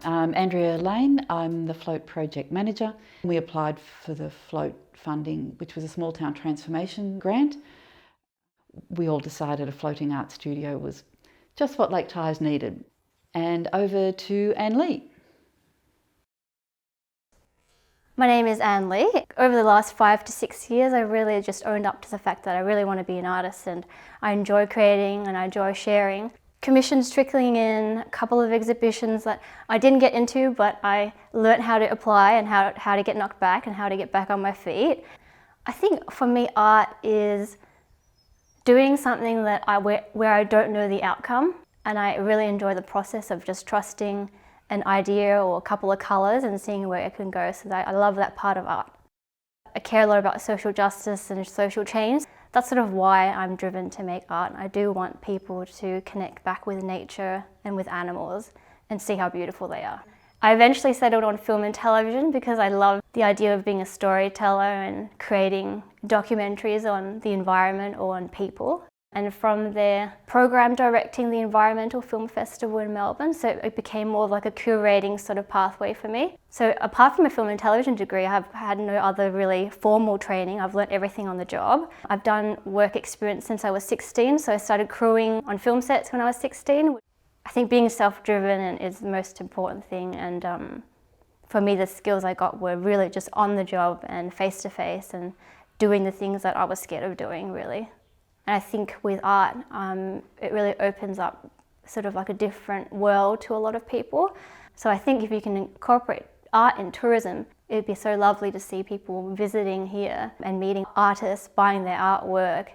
I'm Andrea Lane, I'm the Float Project Manager. We applied for the Float funding, which was a small town transformation grant. We all decided a floating art studio was just what Lake Tyers needed. And over to Anne Lee. My name is Anne Lee. Over the last 5 to 6 years, I really just owned up to the fact that I really want to be an artist, and I enjoy creating and I enjoy sharing. Commissions trickling in, a couple of exhibitions that I didn't get into, but I learnt how to apply and how to get knocked back and how to get back on my feet. I think for me, art is doing something that where I don't know the outcome, and I really enjoy the process of just trusting an idea or a couple of colours and seeing where it can go. So I love that part of art. I care a lot about social justice and social change. That's sort of why I'm driven to make art. I do want people to connect back with nature and with animals and see how beautiful they are. I eventually settled on film and television because I love the idea of being a storyteller and creating documentaries on the environment or on people. And from there, program directing the Environmental Film Festival in Melbourne, so it became more of like a curating sort of pathway for me. So apart from a film and television degree, I've had no other really formal training. I've learnt everything on the job. I've done work experience since I was 16, so I started crewing on film sets when I was 16. I think being self-driven is the most important thing, and for me the skills I got were really just on the job and face-to-face and doing the things that I was scared of doing, really. And I think with art, it really opens up sort of like a different world to a lot of people. So I think if you can incorporate art in tourism, it'd be so lovely to see people visiting here and meeting artists, buying their artwork,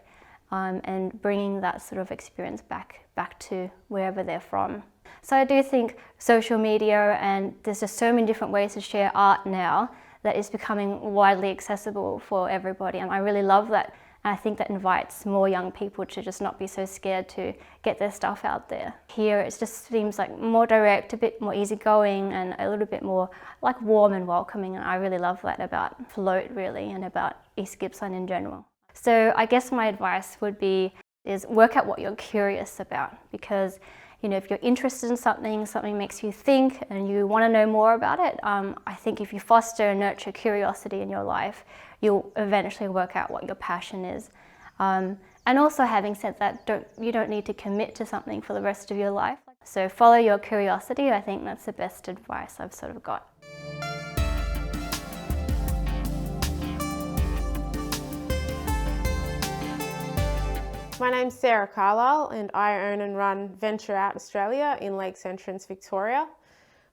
and bringing that sort of experience back to wherever they're from. So I do think social media, and there's just so many different ways to share art now that is becoming widely accessible for everybody, and I really love that. I think that invites more young people to just not be so scared to get their stuff out there. Here it just seems like more direct, a bit more easygoing, and a little bit more like warm and welcoming, and I really love that about Float really, and about East Gippsland in general. So I guess my advice would be is work out what you're curious about, because if you're interested in something makes you think and you want to know more about it. I think if you foster and nurture curiosity in your life, you'll eventually work out what your passion is. And also, having said that, you don't need to commit to something for the rest of your life. So follow your curiosity. I think that's the best advice I've sort of got. My name's Sarah Carlisle, and I own and run Venture Out Australia in Lakes Entrance, Victoria.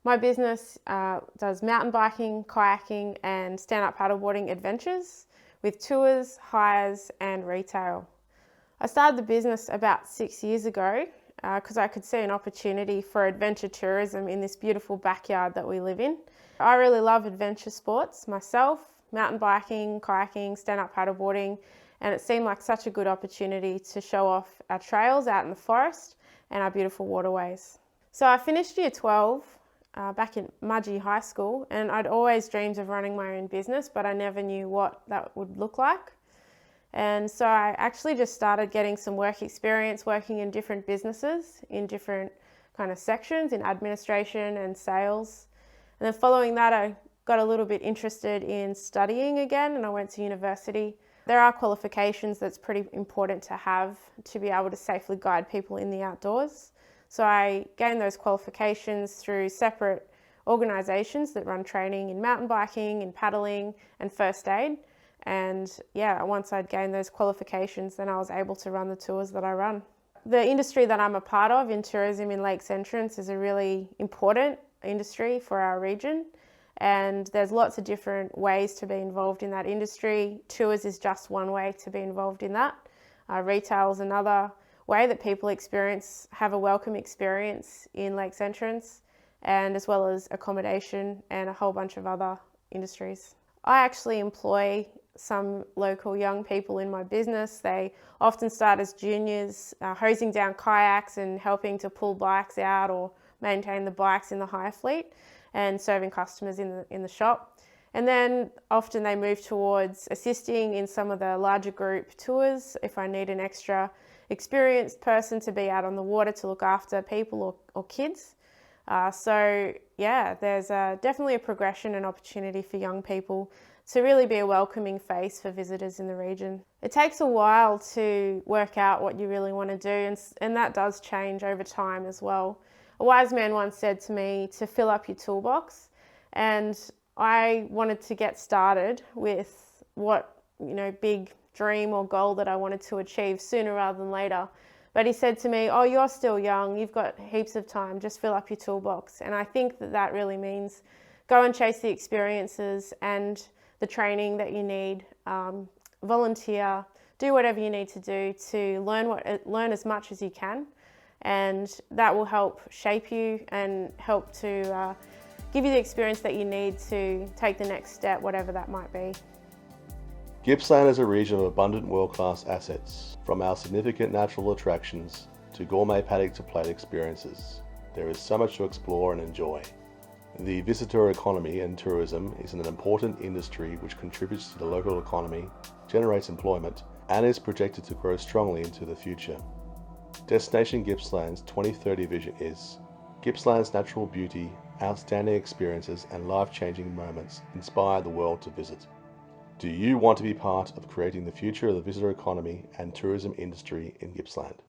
My business does mountain biking, kayaking and stand-up paddleboarding adventures with tours, hires and retail. I started the business about 6 years ago because I could see an opportunity for adventure tourism in this beautiful backyard that we live in. I really love adventure sports myself, mountain biking, kayaking, stand-up paddleboarding, and it seemed like such a good opportunity to show off our trails out in the forest and our beautiful waterways. So I finished year 12 back in Mudgee High School, and I'd always dreamed of running my own business, but I never knew what that would look like. And so I actually just started getting some work experience working in different businesses, in different kind of sections, in administration and sales. And then following that, I got a little bit interested in studying again, and I went to university. There are qualifications that's pretty important to have to be able to safely guide people in the outdoors. So I gained those qualifications through separate organisations that run training in mountain biking, in paddling and first aid. And once I'd gained those qualifications, then I was able to run the tours that I run. The industry that I'm a part of in tourism in Lakes Entrance is a really important industry for our region. And there's lots of different ways to be involved in that industry. Tours is just one way to be involved in that. Retail is another way that people have a welcome experience in Lakes Entrance, and as well as accommodation and a whole bunch of other industries. I actually employ some local young people in my business. They often start as juniors, hosing down kayaks and helping to pull bikes out or maintain the bikes in the hire fleet, and serving customers in the shop. And then often they move towards assisting in some of the larger group tours if I need an extra experienced person to be out on the water to look after people or kids. So yeah, there's definitely a progression and opportunity for young people to really be a welcoming face for visitors in the region. It takes a while to work out what you really want to do, and that does change over time as well. A wise man once said to me to fill up your toolbox, and I wanted to get started with what, big dream or goal that I wanted to achieve sooner rather than later. But he said to me, "Oh, you're still young, you've got heaps of time, just fill up your toolbox." And I think that really means go and chase the experiences and the training that you need, volunteer, do whatever you need to do to learn as much as you can, and that will help shape you and help to give you the experience that you need to take the next step, whatever that might be. Gippsland is a region of abundant world-class assets, from our significant natural attractions to gourmet paddock to plate experiences. There is so much to explore and enjoy. The visitor economy and tourism is an important industry which contributes to the local economy, generates employment, and is projected to grow strongly into the future. Destination Gippsland's 2030 vision is: Gippsland's natural beauty, outstanding experiences, and life-changing moments inspire the world to visit. Do you want to be part of creating the future of the visitor economy and tourism industry in Gippsland?